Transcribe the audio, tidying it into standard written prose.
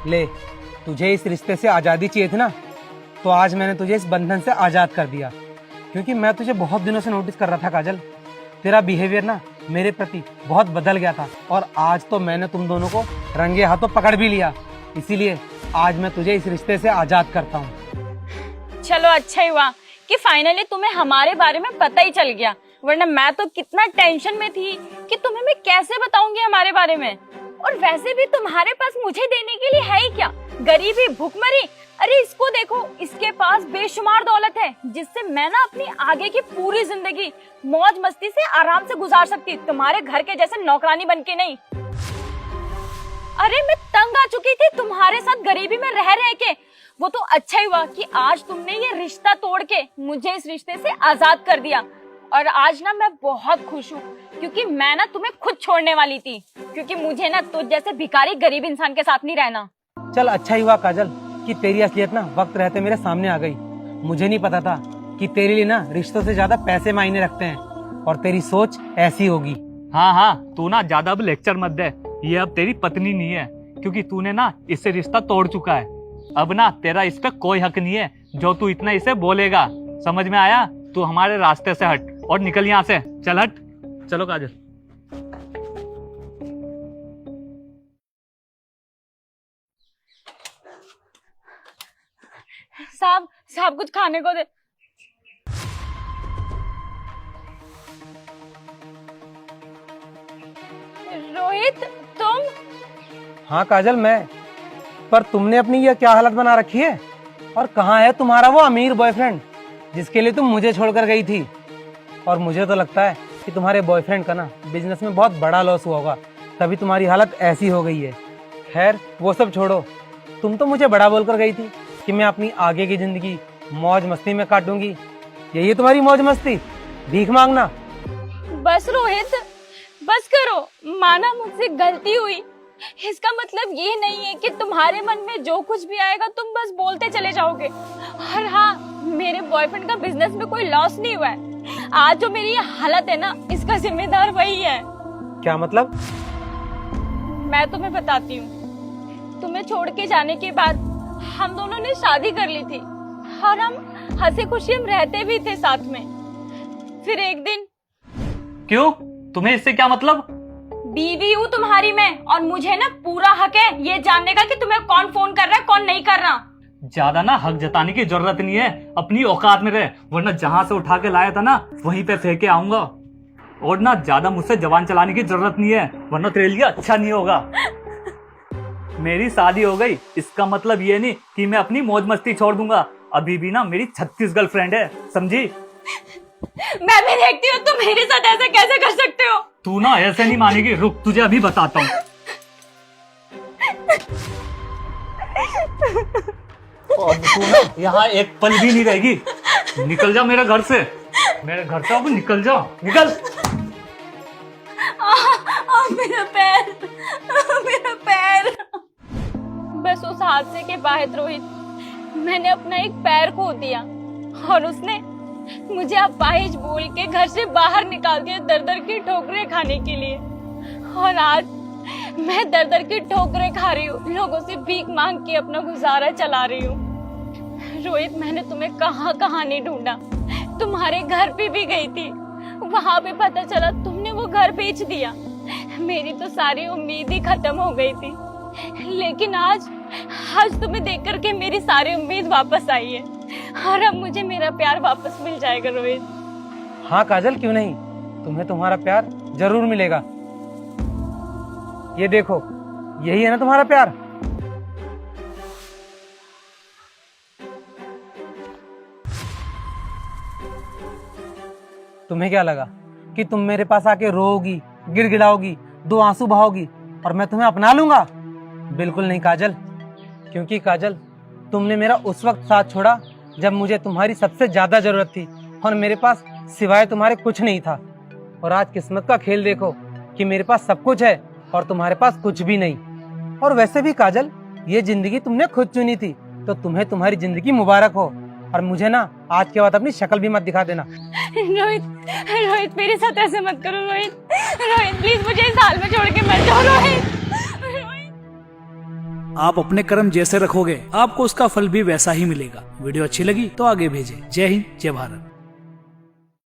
ले, तुझे इस रिश्ते से आज़ादी चाहिए थी ना, तो आज मैंने तुझे इस बंधन से आज़ाद कर दिया। क्योंकि मैं तुझे बहुत दिनों से नोटिस कर रहा था काजल, तेरा बिहेवियर ना मेरे प्रति बहुत बदल गया था, और आज तो मैंने तुम दोनों को रंगे हाथों पकड़ भी लिया। इसीलिए आज मैं तुझे इस रिश्ते से आज़ाद करता हूँ। चलो अच्छा ही हुआ कि फाइनली तुम्हें हमारे बारे में पता ही चल गया, वरना मैं तो कितना टेंशन में थी कि तुम्हें मैं कैसे बताऊंगी हमारे बारे में। और वैसे भी तुम्हारे पास मुझे देने के लिए है ही क्या, गरीबी, भूखमरी। अरे इसको देखो, इसके पास बेशुमार दौलत है जिससे मैं ना अपनी आगे की पूरी जिंदगी मौज मस्ती से आराम से गुजार सकती, तुम्हारे घर के जैसे नौकरानी बन के नहीं। अरे मैं तंग आ चुकी थी तुम्हारे साथ गरीबी में रह रह के। वो तो अच्छा ही हुआ कि आज तुमने ये रिश्ता तोड़ के मुझे इस रिश्ते से आजाद कर दिया। और आज ना मैं बहुत खुश हूँ, क्योंकि मैं ना तुम्हें खुद छोड़ने वाली थी, क्योंकि मुझे ना तुझ जैसे भिखारी गरीब इंसान के साथ नहीं रहना। चल अच्छा ही हुआ काजल कि तेरी असलियत ना वक्त रहते मेरे सामने आ गई। मुझे नहीं पता था कि तेरे लिए ना रिश्तों से ज्यादा पैसे मायने रखते हैं, और तेरी सोच ऐसी होगी। हाँ हाँ, तू ना ज्यादा अब लेक्चर मत दे। ये अब तेरी पत्नी नहीं है, क्योंकि तूने ना इससे रिश्ता तोड़ चुका है। अब ना तेरा इस पे कोई हक नहीं है जो तू इतना इसे बोलेगा। समझ में आया? तू हमारे रास्ते से हट और निकल यहाँ से। चल हट। चलो काजल। साहब साहब कुछ खाने को दे। रोहित तुम? हाँ काजल मैं, पर तुमने अपनी ये क्या हालत बना रखी है? और कहाँ है तुम्हारा वो अमीर बॉयफ्रेंड जिसके लिए तुम मुझे छोड़कर गई थी? और मुझे तो लगता है कि तुम्हारे बॉयफ्रेंड का ना बिजनेस में बहुत बड़ा लॉस हुआ होगा, तभी तुम्हारी हालत ऐसी हो गई है। खैर वो सब छोड़ो, तुम तो मुझे बड़ा बोलकर गई थी कि मैं अपनी आगे की जिंदगी मौज मस्ती में काटूंगी। यही है तुम्हारी मौज मस्ती, भीख मांगना? बस रोहित बस करो, माना मुझसे गलती हुई। इसका मतलब ये नहीं है कि तुम्हारे मन में जो कुछ भी आएगा तुम बस बोलते चले जाओगे। और हाँ, मेरे बॉयफ्रेंड का बिजनेस में कोई लॉस नहीं हुआ है। आज जो मेरी ये हालत है ना, इसका जिम्मेदार वही है। क्या मतलब? मैं तुम्हें बताती हूँ। तुम्हें छोड़ के जाने के बाद हम दोनों ने शादी कर ली थी, और हम हंसी खुशी हम रहते भी थे साथ में। फिर एक दिन। क्यों? तुम्हें इससे क्या मतलब? बीवी हूँ तुम्हारी मैं, और मुझे ना पूरा हक है ये जानने का कि तुम्हें कौन फोन कर रहा है कौन नहीं कर रहा। ज्यादा ना हक जताने की जरूरत नहीं है, अपनी औकात में रहे, वरना जहाँ से उठा के लाया था ना वहीं पे फेंके आऊंगा। और ना ज्यादा मुझसे जबान चलाने की जरूरत नहीं है, वरना तेरे लिए अच्छा नहीं होगा। मेरी शादी हो गई इसका मतलब ये नहीं कि मैं अपनी मौज मस्ती छोड़ दूंगा। अभी भी ना मेरी 36 गर्लफ्रेंड है, समझी? मैं भी देखती हूँ तुम मेरे साथ ऐसा कैसे कर सकते हो। तू ना ऐसे नहीं मानेगी, रुक तुझे अभी बताता हूँ। और तू ना यहाँ एक पल भी नहीं रहेगी। निकल जा मेरे घर से, मेरे घर से अब निकल जा, निकल। मेरा पैर, मेरा पैर। बस उस हादसे के बाद रोहित, मैंने अपना एक पैर खो दिया, और उसने मुझे अपाहिज बोल के घर से बाहर निकाल दिया दर दर की ठोकरें खाने के लिए। और आज मैं दर दर की ठोकरें खा रही हूँ, लोगों से भीख मांग के अपना गुजारा चला रही हूँ। रोहित मैंने तुम्हें कहाँ कहाँ नहीं ढूंढा, तुम्हारे घर पे भी गई थी, वहां पे पता चला तुमने वो घर बेच दिया। मेरी तो सारी उम्मीद ही खत्म हो गई थी, लेकिन आज तुम्हें देख करके मेरी सारी उम्मीद वापस आई है, और अब मुझे मेरा प्यार वापस मिल जाएगा रोहित। हाँ काजल क्यों नहीं, तुम्हें तुम्हारा प्यार जरूर मिलेगा। ये देखो, यही है ना तुम्हारा प्यार। तुम्हें क्या लगा कि तुम मेरे पास आके रोओगी, गिड़गिड़ाओगी, दो आंसू बहाओगी और मैं तुम्हें अपना लूंगा? बिल्कुल नहीं काजल, क्योंकि काजल तुमने मेरा उस वक्त साथ छोड़ा जब मुझे तुम्हारी सबसे ज्यादा जरूरत थी, और मेरे पास सिवाय तुम्हारे कुछ नहीं था। और आज किस्मत का खेल देखो कि मेरे पास सब कुछ है और तुम्हारे पास कुछ भी नहीं। और वैसे भी काजल, ये जिंदगी तुमने खुद चुनी थी, तो तुम्हें तुम्हारी जिंदगी मुबारक हो। और मुझे ना आज के बाद अपनी शक्ल भी मत दिखा देना। रोहित रोहित मेरे साथ ऐसे मत करो रोहित। रोहित प्लीज मुझे इस हाल में छोड़ के मत जाओ रोहित। आप अपने कर्म जैसे रखोगे आपको उसका फल भी वैसा ही मिलेगा। वीडियो अच्छी लगी तो आगे भेजें। जय हिंद, जय भारत।